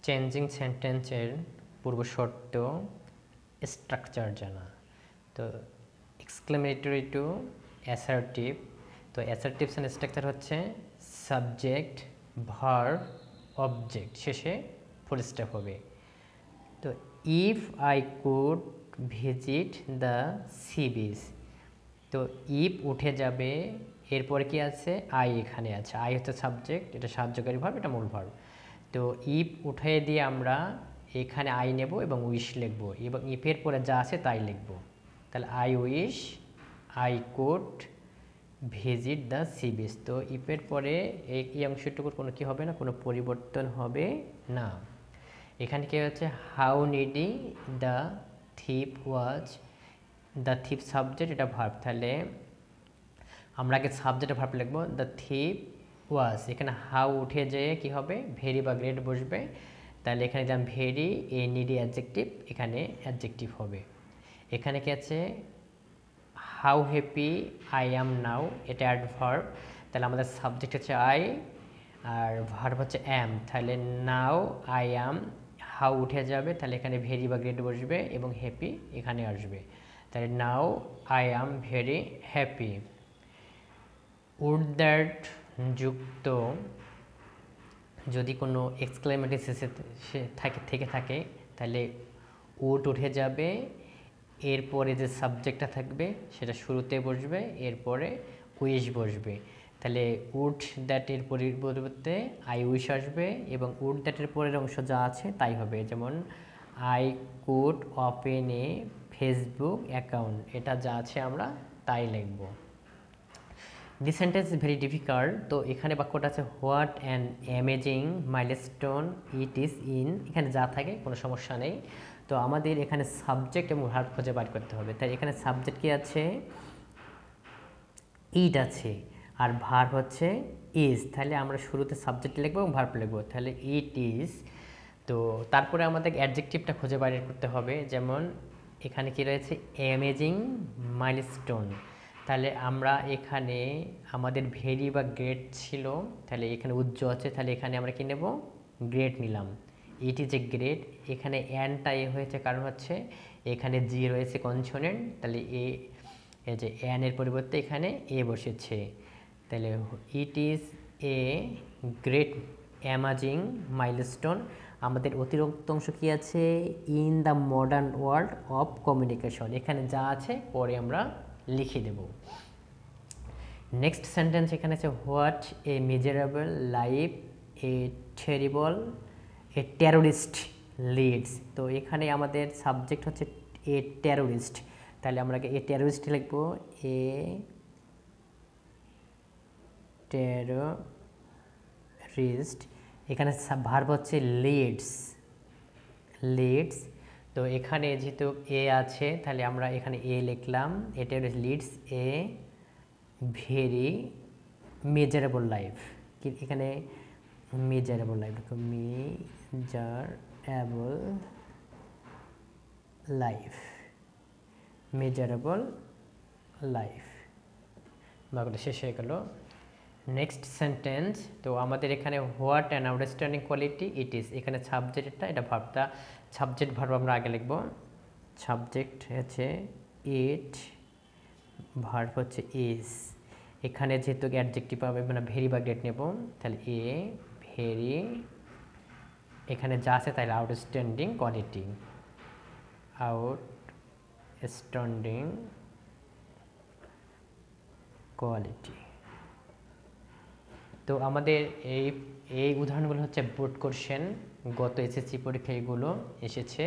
Changing সেন্টেন্সের পূর্বশর্ত structure জানা। তো এক্সক্লেমেটরি টু অ্যাসার্টিভ। তো অ্যাসার্টিভ সেন্টেন্স স্ট্রাকচার হচ্ছে সাবজেক্ট, ভার্ব, অবজেক্ট, শেষে ফুল স্টপ হবে। তো if I could visit the sea beach, তো ইফ উঠে যাবে, এরপরে কি আছে, আই এখানে আছে। আই হচ্ছে সাবজেক্ট, এটা সাহায্যকারী ভার্ব, এটা মূল ভার্ব। তো ইফ উঠে দিয়ে আমরা এখানে আই নেব এবং উইশ লিখব, এবং ইফের পরে যা আছে তাই লিখব। তাহলে I wish I could visit the sea beach. তো ইফের পরে এই অংশটুকুর কোনো কি হবে না, কোনো পরিবর্তন হবে না। এখানে কি হচ্ছে, how needy the thief was, the thief subject, এটা ভার্ব। তাহলে আমরা আগে সাবজেক্টে ভার্ব লিখবো, দ্য থিপ ওয়াজ। এখানে হাউ উঠে যেয়ে কি হবে, ভেরি বা গ্রেট বসবে। তাহলে এখানে যেমন ভেরি, এ নিডি অ্যাডজেক্টিভ, এখানে অ্যাডজেক্টিভ হবে। এখানে কি আছে, হাউ হ্যাপি আই অ্যাম নাও, এটা অ্যাডভার্ব। তাহলে আমাদের সাবজেক্ট হচ্ছে আই আর ভার্ব হচ্ছে অ্যাম। তাহলে নাও আই অ্যাম, হাউ উঠে যাবে, তাহলে এখানে ভেরি বা গ্রেট বসবে এবং হ্যাপি এখানে আসবে। তাহলে now I am very happy. Would that যুক্ত যদি কোনো এক্সক্লেমেটরি শেষে থেকে থাকে, তাহলে উড উঠে যাবে, এরপরে যে সাবজেক্টটা থাকবে সেটা শুরুতে বসবে, এরপরে উইশ বসবে। তাহলে উড দ্যাটের পরিবর্তে আই উইশ আসবে, এবং উড দ্যাটের পরের অংশ যা আছে তাই হবে। যেমন I could open A Facebook account, এটা যা আছে আমরা তাই লিখব। This sentence is very difficult. তো এখানে বাক্যটা আছে what an amazing milestone it is in, এখানে যা থাকে কোনো সমস্যা নেই। তো আমাদের এখানে সাবজেক্ট এবং ভার্ব খুঁজে বার করতে হবে। তাই এখানে সাবজেক্ট কি আছে, ইট আছে, আর ভার্ব হচ্ছে ইজ। তাহলে আমরা শুরুতে সাবজেক্ট লিখবো এবং ভার্ব লিখবো। তাহলে ইট ইজ। তো তারপরে আমাদের অ্যাডজেক্টিভটা খুঁজে বার করতে হবে। যেমন এখানে কি রয়েছে, অ্যামেজিং মাইলস্টোন। তাহলে আমরা এখানে আমাদের ভেরি বা গ্রেট ছিল, তাহলে এখানে উজ্জ্ব আছে, তাহলে এখানে আমরা কি নেব, গ্রেট নিলাম। ইট ইজ এ গ্রেট, এখানে অ্যানটা এ হয়েছে কারণ হচ্ছে এখানে জি রয়েছে কনসোনেন্ট, তাহলে এই যে অ্যানের পরিবর্তে এখানে এ বসেছে। তাহলে it is a great amazing milestone. আমাদের অতিরিক্ত অংশ কী আছে, in the modern world of communication, এখানে যা আছে পরে আমরা লিখে দেব। নেক্সট সেন্টেন্স এখানে আছে what a measurable life a terrible a terrorist leads. তো এখানে আমাদের সাবজেক্ট হচ্ছে এ টেরোরিস্ট, তাহলে আমরা এ টেরোরিস্ট লিখব, এ টেরোরিস্ট। এখানে ভার্ব হচ্ছে লিডস, লিডস। তো এখানে যেহেতু এ আছে, তাহলে আমরা এখানে এ লিখলাম, a terrorist leads a very miserable life. এখানে miserable life, miserable life, miserable life. বাক্যটা শেষ হয়ে গেল। নেক্সট সেন্টেন্স, তো আমাদের এখানে what an outstanding quality it is, এখানে সাবজেক্টটা, এটা ভার্বটা, সাবজেক্ট ভার্ব আমরা আগে লিখব। সাবজেক্ট হচ্ছে ইট, ভার্ব হচ্ছে ইজ। এখানে যেহেতু অ্যাডজেক্টিভ পাবে মানে ভেরি বা গ্রেট নেব, তাহলে এ ভেরি, এখানে যা আছে তাহলে আউটস্ট্যান্ডিং কোয়ালিটি, আউটস্ট্যান্ডিং কোয়ালিটি। তো আমাদের এই উদাহরণগুলো হচ্ছে বোর্ড কোশ্চেন, গত এসএসসি পরীক্ষা এগুলো এসেছে।